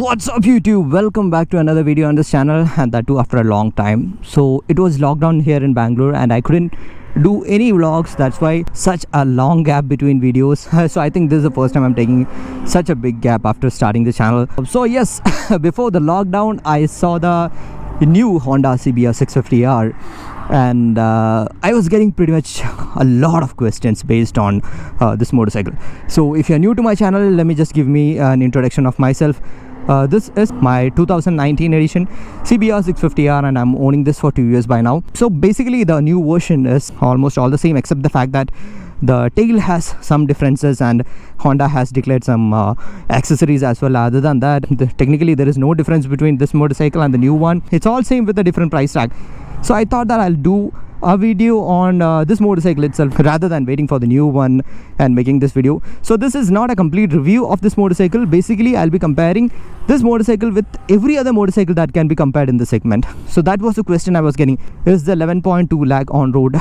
What's up YouTube, welcome back to another video on this channel, and that too after a long time. So it was lockdown here in Bangalore and I couldn't do any vlogs. That's why such a long gap between videos. So I think this is the first time I'm taking such a big gap after starting the channel. So yes, before the lockdown I saw the new Honda CBR 650R and I was getting pretty much a lot of questions based on this motorcycle. So if you're new to my channel, let me just give me an introduction of myself. This is my 2019 edition CBR 650R and I'm owning this for 2 years by now. So basically the new version is almost all the same except the fact that the tail has some differences and Honda has declared some accessories as well. Other than that, technically there is no difference between this motorcycle and the new one. It's all same with a different price tag. So I thought that I'll do a video on this motorcycle itself rather than waiting for the new one and making this video. So this is not a complete review of this motorcycle. Basically I'll be comparing this motorcycle with every other motorcycle that can be compared in the segment. So that was the question I was getting. Is the 11.2 lakh on road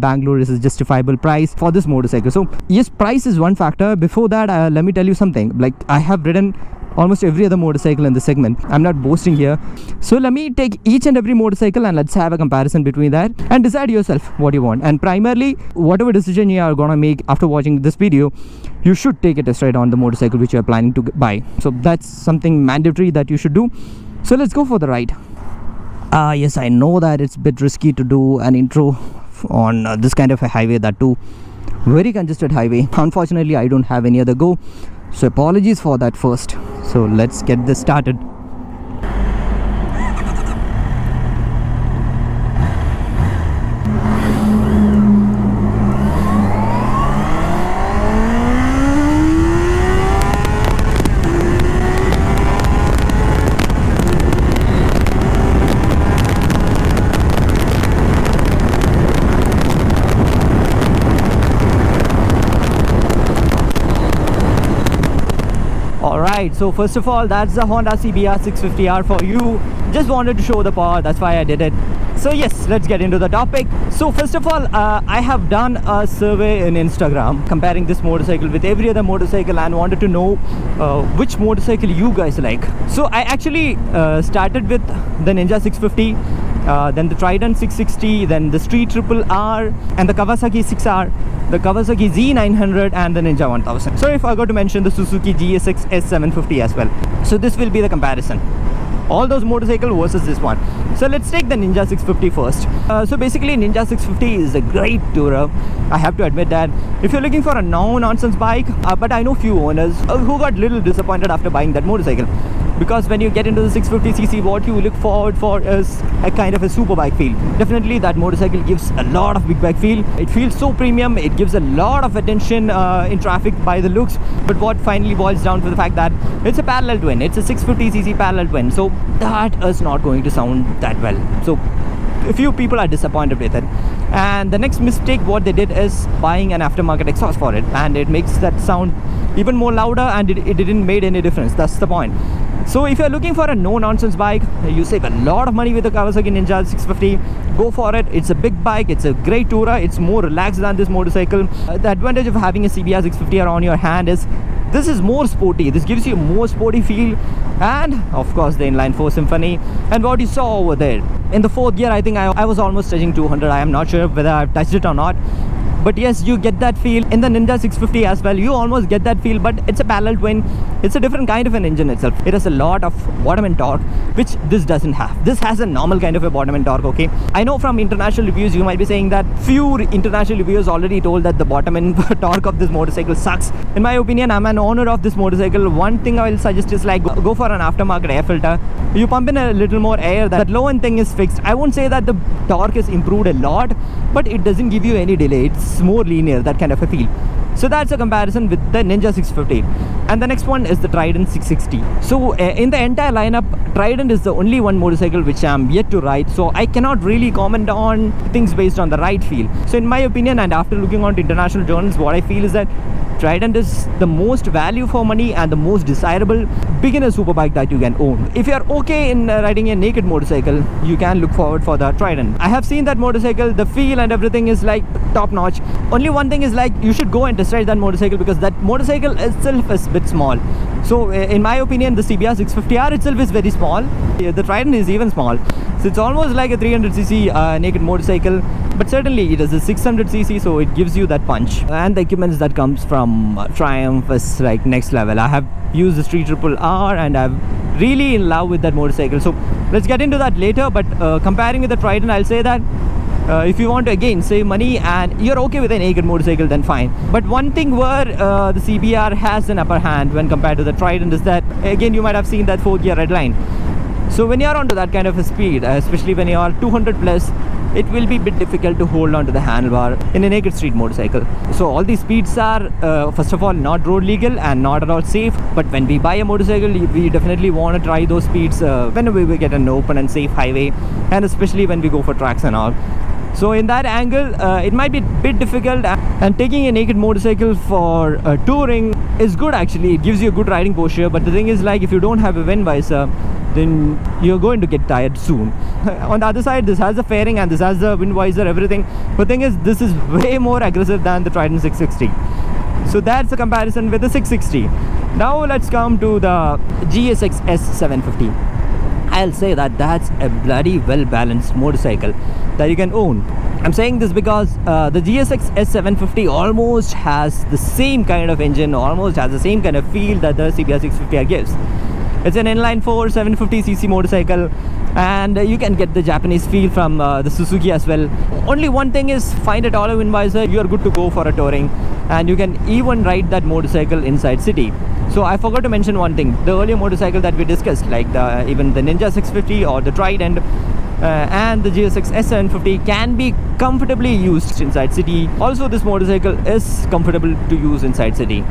Bangalore is a justifiable price for this motorcycle? So yes, price is one factor. Before that, let me tell you something. Like, I have ridden almost every other motorcycle in the segment. I'm not boasting here. So let me take each and every motorcycle and let's have a comparison between that and decide yourself what you want. And primarily, whatever decision you are gonna make after watching this video, you should take a test ride on the motorcycle which you are planning to buy. So that's something mandatory that you should do. So let's go for the ride. Yes, I know that it's a bit risky to do an intro on this kind of a highway, that too very congested highway. Unfortunately, I don't have any other go. So apologies for that first. So let's get this started. Alright, so first of all, that's the Honda CBR 650R for you. Just wanted to show the power, that's why I did it. So yes, let's get into the topic. So first of all, I have done a survey in Instagram comparing this motorcycle with every other motorcycle and wanted to know which motorcycle you guys like. So I actually started with the Ninja 650, then the Trident 660, then the Street Triple R and the Kawasaki 6R, the Kawasaki Z900 and the Ninja 1000. So if I got to mention the Suzuki GSX S750 as well. So this will be the comparison. All those motorcycle versus this one. So let's take the Ninja 650 first. So basically Ninja 650 is a great tourer. I have to admit that. If you're looking for a no-nonsense bike, but I know few owners who got little disappointed after buying that motorcycle. Because when you get into the 650cc, what you look forward for is a kind of a super bike feel. Definitely that motorcycle gives a lot of big bike feel. It feels so premium. It gives a lot of attention in traffic by the looks. But what finally boils down to the fact that it's a parallel twin. It's a 650cc parallel twin. So that is not going to sound that well. So a few people are disappointed with it. And the next mistake what they did is buying an aftermarket exhaust for it. And it makes that sound even more louder and it didn't make any difference. That's the point. So if you're looking for a no-nonsense bike, you save a lot of money with the Kawasaki Ninja 650, go for it. It's a big bike, it's a great tourer, it's more relaxed than this motorcycle. The advantage of having a CBR 650R on your hand is this is more sporty. This gives you a more sporty feel, and of course the inline 4 Symphony and what you saw over there. In the fourth gear, I think I was almost touching 200. I am not sure whether I've touched it or not. But yes, you get that feel in the Ninja 650 as well. You almost get that feel, but it's a parallel twin. It's a different kind of an engine itself. It has a lot of bottom end torque, which this doesn't have. This has a normal kind of a bottom end torque, okay? I know from international reviews, you might be saying that few international reviewers already told that the bottom end torque of this motorcycle sucks. In my opinion, I'm an owner of this motorcycle. One thing I will suggest is like go for an aftermarket air filter. You pump in a little more air. That low end thing is fixed. I won't say that the torque is improved a lot, but it doesn't give you any delay. It's more linear, that kind of a feel. So that's a comparison with the Ninja 650. And the next one is the Trident 660. So in the entire lineup, Trident is the only one motorcycle which I'm yet to ride. So I cannot really comment on things based on the ride feel. So in my opinion, and after looking on to international journals, what I feel is that Trident is the most value for money and the most desirable beginner superbike that you can own. If you're okay in riding a naked motorcycle, you can look forward for the Trident. I have seen that motorcycle, the feel and everything is like top notch. Only one thing is like you should go and test ride that motorcycle because that motorcycle itself is a bit small. So in my opinion, the CBR 650R itself is very small. The Trident is even small. So it's almost like a 300cc naked motorcycle, but certainly it is a 600cc, so it gives you that punch. And the equipments that comes from Triumph is like next level. I have used the Street Triple R and I'm really in love with that motorcycle. So let's get into that later, but comparing with the Trident, I'll say that if you want to again save money and you're okay with a naked motorcycle, then fine. But one thing where the CBR has an upper hand when compared to the Trident is that, again, you might have seen that 4th gear red line. So when you're onto that kind of a speed, especially when you're 200 plus, it will be a bit difficult to hold on to the handlebar in a naked street motorcycle. So all these speeds are first of all not road legal and not at all safe, but when we buy a motorcycle, we definitely want to try those speeds whenever we get an open and safe highway, and especially when we go for tracks and all. So in that angle, it might be a bit difficult, and taking a naked motorcycle for touring is good actually. It gives you a good riding posture, but the thing is, like, if you don't have a wind visor, then you're going to get tired soon. On the other side, this has the fairing and this has the wind visor, everything. But the thing is, this is way more aggressive than the Trident 660. So that's the comparison with the 660. Now let's come to the GSX S750. I'll say that that's a bloody well-balanced motorcycle that you can own. I'm saying this because the GSX S750 almost has the same kind of engine, almost has the same kind of feel that the CBR 650R gives. It's an inline 4 750cc motorcycle, and you can get the Japanese feel from the Suzuki as well. Only one thing is, find a taller wind visor, you are good to go for a touring, and you can even ride that motorcycle inside city. So I forgot to mention one thing. The earlier motorcycle that we discussed, like even the Ninja 650 or the Trident and the GSX S750 can be comfortably used inside city. Also, this motorcycle is comfortable to use inside city.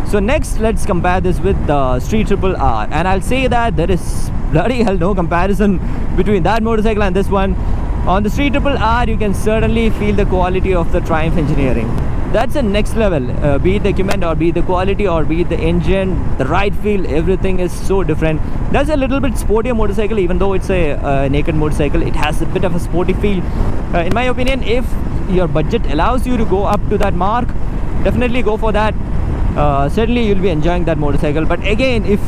So next, let's compare this with the Street Triple R, and I'll say that there is bloody hell no comparison between that motorcycle and this one. On the Street Triple R, you can certainly feel the quality of the Triumph engineering. That's the next level, be it the equipment or be it the quality or be it the engine, the ride feel, everything is so different. That's a little bit sportier motorcycle, even though it's a naked motorcycle. It has a bit of a sporty feel. In my opinion, if your budget allows you to go up to that mark, definitely go for that. Certainly you'll be enjoying that motorcycle. But again, if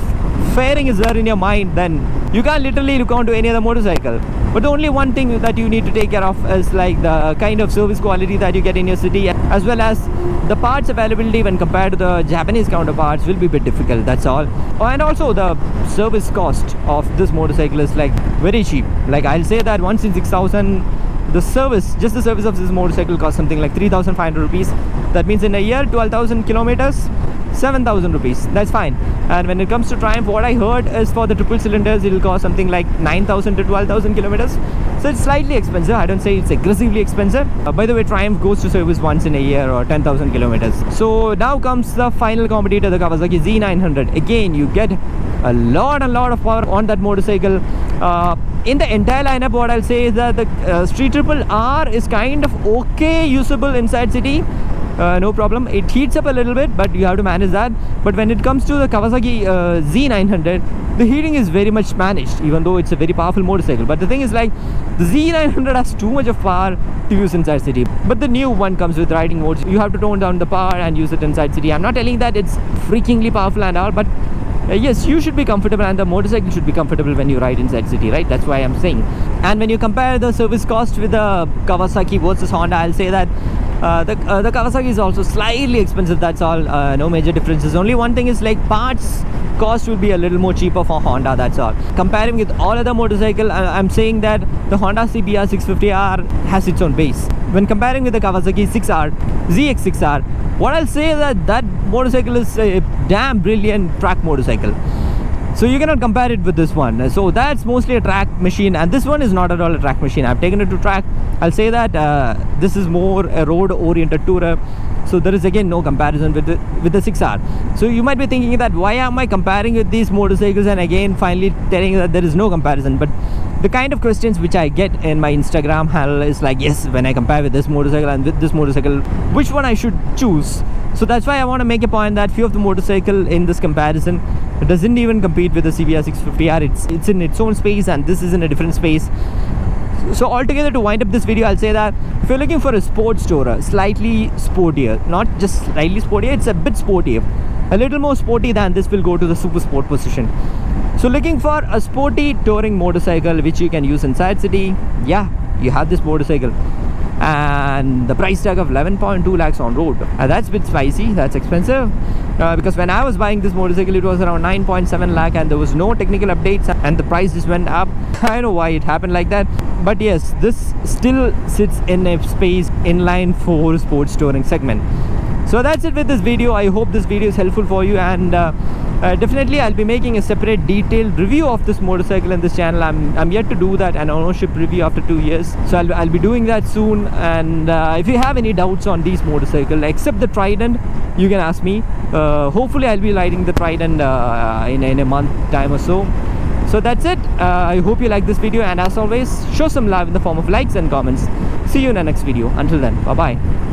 fairing is there in your mind, then you can't literally look on to any other motorcycle. But the only one thing that you need to take care of is like the kind of service quality that you get in your city, as well as the parts availability when compared to the Japanese counterparts will be a bit difficult, that's all. And also the service cost of this motorcycle is like very cheap. Like, I'll say that once in 6,000, the service, just the service of this motorcycle costs something like 3,500 rupees. That means in a year, 12,000 kilometers, 7,000 rupees. That's fine. And when it comes to Triumph, what I heard is for the triple cylinders, it will cost something like 9,000 to 12,000 kilometers. So it's slightly expensive. I don't say it's aggressively expensive. By the way, Triumph goes to service once in a year or 10,000 kilometers. So now comes the final competitor, the Kawasaki Z900. Again, you get a lot of power on that motorcycle. In the entire lineup, what I'll say is that the Street Triple R is kind of okay usable inside city. No problem. It heats up a little bit, but you have to manage that. But when it comes to the Kawasaki Z900, the heating is very much managed, even though it's a very powerful motorcycle. But the thing is, like, the Z900 has too much of power to use inside city. But the new one comes with riding modes. You have to tone down the power and use it inside city. I'm not telling that it's freakingly powerful and all, but yes, you should be comfortable, and the motorcycle should be comfortable when you ride inside city, right? That's why I'm saying. And when you compare the service cost with the Kawasaki versus Honda, I'll say that the Kawasaki is also slightly expensive, that's all. No major differences. Only one thing is, like, parts cost will be a little more cheaper for Honda, that's all. Comparing with all other motorcycle, I'm saying that the Honda CBR 650R has its own base. When comparing with the Kawasaki 6R, ZX6R, what I'll say is that motorcycle is a damn brilliant track motorcycle. So you cannot compare it with this one. So that's mostly a track machine, and this one is not at all a track machine. I've taken it to track. I'll say that this is more a road-oriented tourer. So there is again no comparison with the 6R. So you might be thinking that why am I comparing with these motorcycles, and again finally telling that there is no comparison. But the kind of questions which I get in my Instagram handle is like, yes, when I compare with this motorcycle and with this motorcycle, which one I should choose? So that's why I want to make a point that few of the motorcycle in this comparison doesn't even compete with the CBR 650R. It's in its own space, and this is in a different space. So altogether, to wind up this video, I'll say that if you're looking for a sports tourer, slightly sportier, not just slightly sportier, it's a bit sportier, a little more sporty than this, will go to the super sport position. So looking for a sporty touring motorcycle which you can use inside city, yeah, you have this motorcycle. And the price tag of 11.2 lakhs on road, that's a bit spicy, that's expensive, because when I was buying this motorcycle it was around 9.7 lakh and there was no technical updates and the price just went up. I don't know why it happened like that, but yes, this still sits in a space inline for sports touring segment. So that's it with this video. I hope this video is helpful for you, and definitely I'll be making a separate detailed review of this motorcycle in this channel. I'm yet to do that, an ownership review after 2 years, so I'll be doing that soon. And if you have any doubts on these motorcycles except the Trident, you can ask me. Hopefully I'll be riding the Trident in a month time or so. So that's it. I hope you like this video, and as always, show some love in the form of likes and comments. See you in the next video. Until then, bye bye.